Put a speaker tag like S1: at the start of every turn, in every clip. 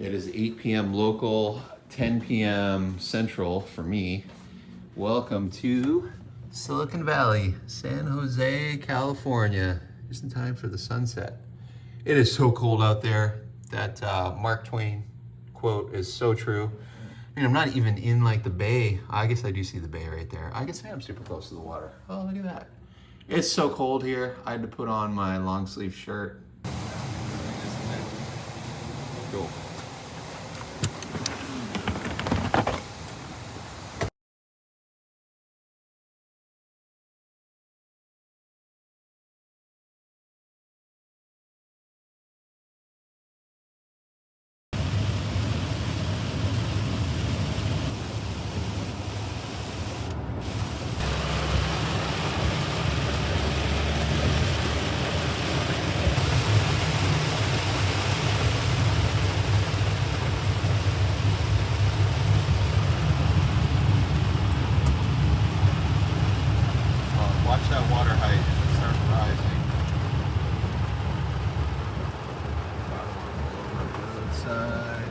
S1: It is 8 p.m. local, 10 p.m. central for me. Welcome to Silicon Valley, San Jose, California. Just in time for the sunset. It is so cold out there. That Mark Twain quote is so true. I mean, I'm not even in like the bay. I guess I do see the bay right there. I guess I am super close to the water. Oh, look at that. It's so cold here. I had to put on my long sleeve shirt. Cool. Watch that water height as it starts rising. Good side.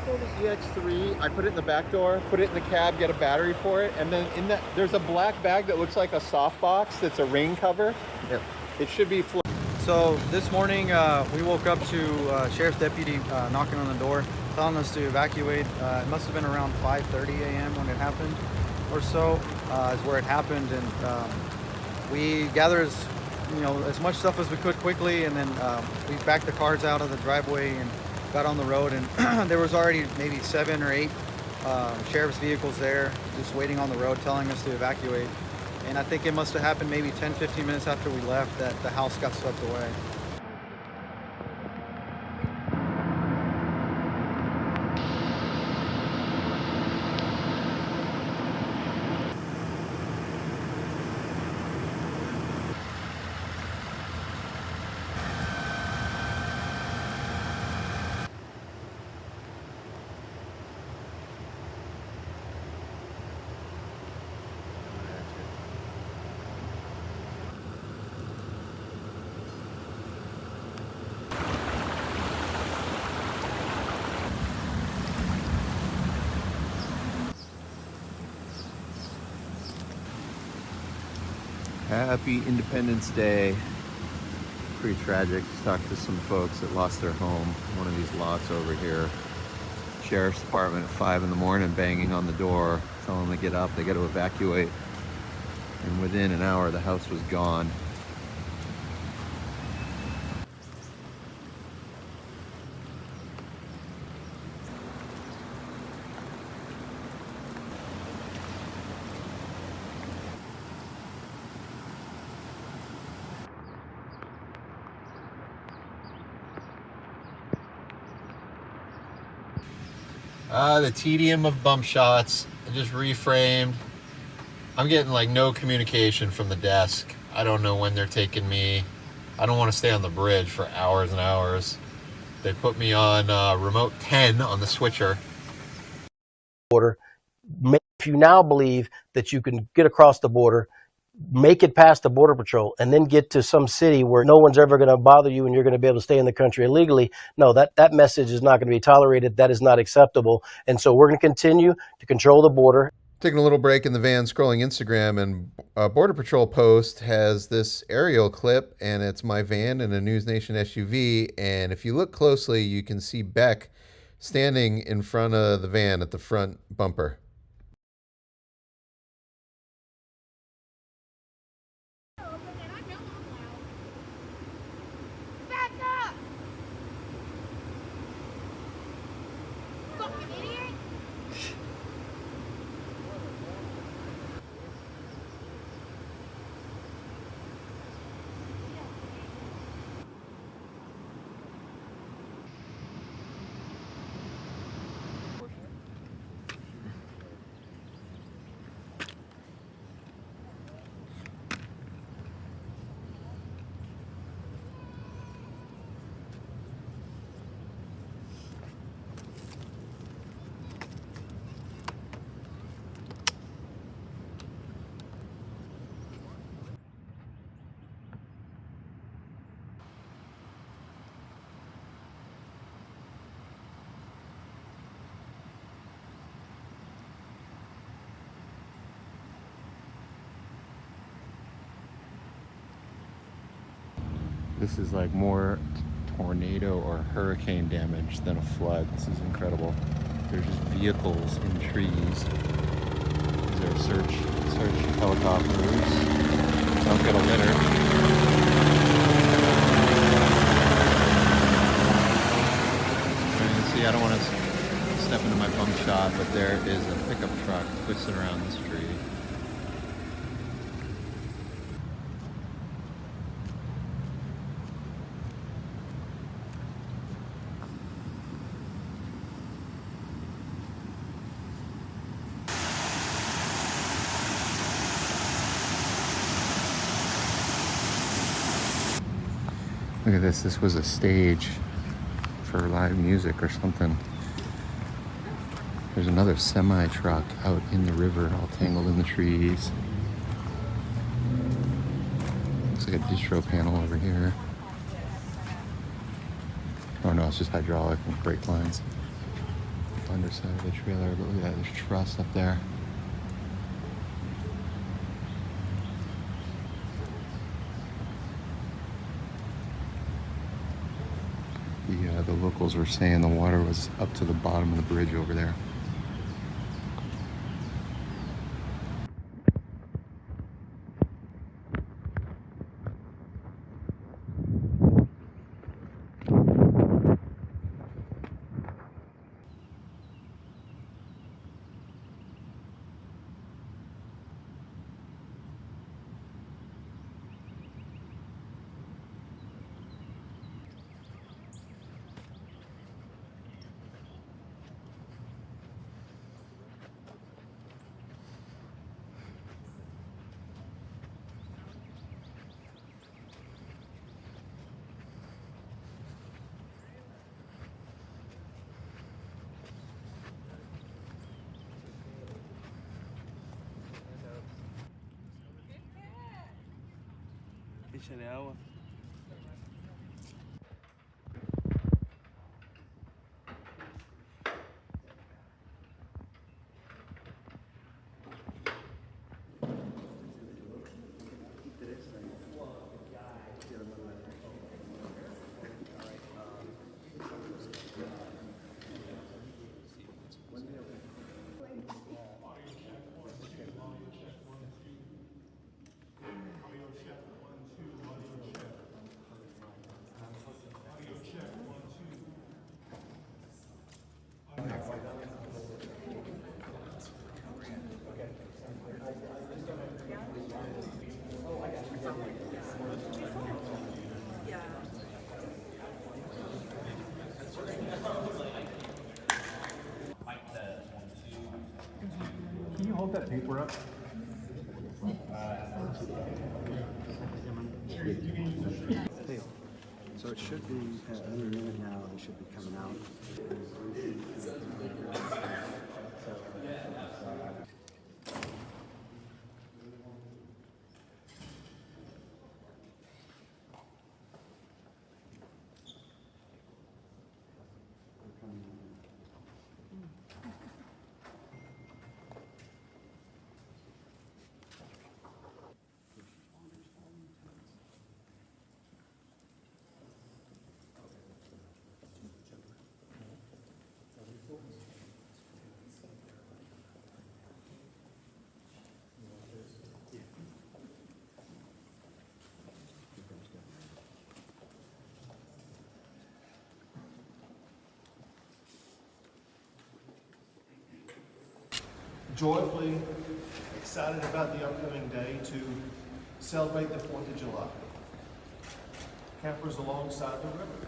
S1: The EX3, I put it in the back door, put it in the cab, get a battery for it, and then in that there's a black bag that looks like a softbox that's a rain cover. Yep. It should be
S2: So this morning we woke up to sheriff's deputy knocking on the door, telling us to evacuate. It must have been around 5:30 a.m. when it happened, or so, is where it happened, and we gathered as much stuff as we could quickly, and then we backed the cars out of the driveway and got on the road, and there was already maybe 7 or 8 sheriff's vehicles there just waiting on the road telling us to evacuate. And I think it must have happened maybe 10-15 minutes after we left that the house got swept away.
S1: Happy Independence Day. Pretty tragic. Just talked to some folks that lost their home. One of these lots over here. Sheriff's Department at 5 in the morning banging on the door, telling them to get up, they got to evacuate. And within an hour, the house was gone. The tedium of bump shots. I just reframed. I'm getting like no communication from the desk. I don't know when they're taking me. I don't want to stay on the bridge for hours and hours. They put me on remote 10 on the switcher.
S3: Border. If you now believe that you can get across the border, make it past the Border Patrol, and then get to some city where no one's ever going to bother you and you're going to be able to stay in the country illegally. No, that message is not going to be tolerated. That is not acceptable. And so we're going to continue to control the border.
S1: Taking a little break in the van, scrolling Instagram, and a Border Patrol post has this aerial clip, and it's my van and a News Nation SUV. And if you look closely, you can see Beck standing in front of the van at the front bumper. This is like more tornado or hurricane damage than a flood. This is incredible. There's just vehicles in trees. These are search helicopters. Don't get a litter. See, I don't want to step into my bump shot, but there is a pickup truck twisting around this tree. Look at this. This was a stage for live music or something. There's another semi truck out in the river, all tangled in the trees. Looks like a distro panel over here. Oh no, it's just hydraulic and brake lines. Underside of the trailer, but look at that, there's truss up there. The locals were saying the water was up to the bottom of the bridge over there.
S4: Échale agua.
S5: Can you hold that paper up?
S4: So it should be any minute now. They should be coming out.
S5: Joyfully excited about the upcoming day to celebrate the 4th of July. Campers alongside the river,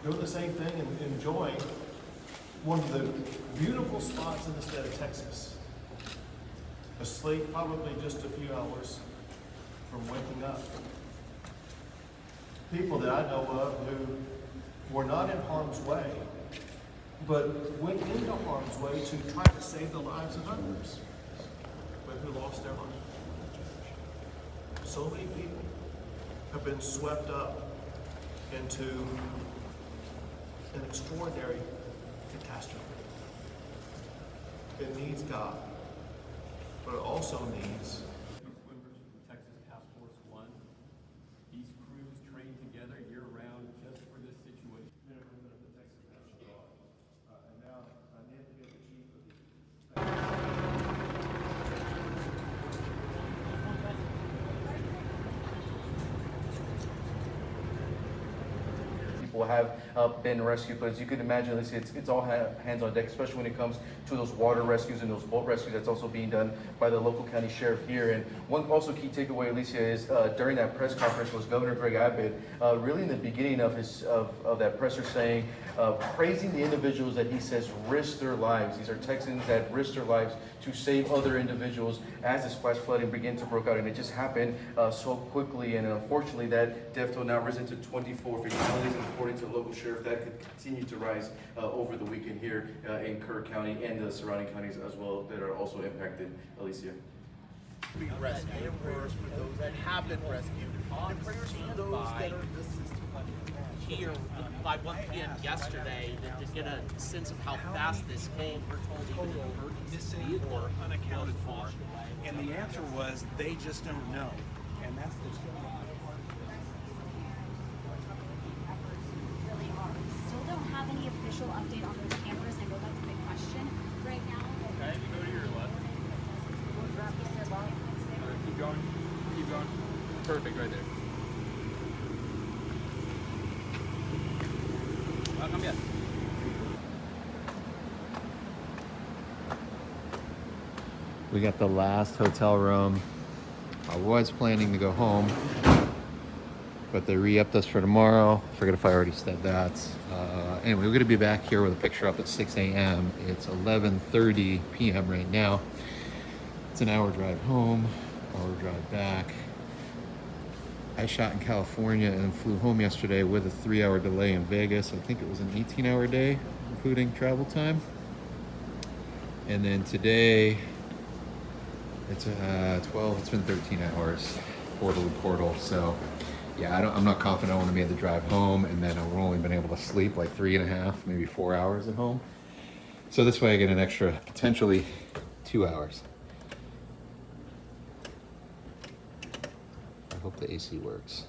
S5: doing the same thing and enjoying one of the beautiful spots in the state of Texas. Asleep probably just a few hours from waking up. People that I know of who were not in harm's way, but went into harm's way to try to save the lives of others, but who lost their life. So many people have been swept up into an extraordinary catastrophe. It needs God, but it also needs
S6: Swimmers from Texas Task Force 1. These crews trained together people have been rescued. But as you can imagine, it's all hands on deck, especially when it comes to those water rescues and those boat rescues that's also being done by the local county sheriff here. And one also key takeaway, Alicia, is during that press conference was Governor Greg Abbott really in the beginning of that presser saying, praising the individuals that he says risked their lives. These are Texans that risked their lives to save other individuals as this flash flooding began to break out, and it just happened so quickly. And unfortunately, that death toll now risen to 24 fatalities, and according to the local sheriff, that could continue to rise over the weekend here in Kerr County and the surrounding counties as well that are also impacted. Alicia.
S7: Be rescued, prayers for those that have been rescued, and prayers for those that are deceased.
S8: Here by 1 p.m. yesterday to get a sense of how fast this came. We're told even an emergency
S9: missing or unaccounted for. And the answer was they just don't know. And that's the
S10: really are. We still don't have any official update on those cameras. I know that's a big question right now.
S11: Okay, you go to your left. Keep going. Keep going. Perfect right there. Come yet.
S1: We got the last hotel room. I was planning to go home, but they re-upped us for tomorrow. I forget if I already said that. Anyway, we're gonna be back here with a picture up at 6 a.m. It's 11:30 p.m. right now. It's an hour drive home, hour drive back. I shot in California and flew home yesterday with a 3-hour delay in Vegas. I think it was an 18-hour day, including travel time. And then today, it's 12, it's been 13 hours, portal. So yeah, I'm not confident I want to be able to drive home, and then I've only been able to sleep like 3.5, maybe 4 hours at home. So this way I get an extra, potentially 2 hours. I hope the AC works.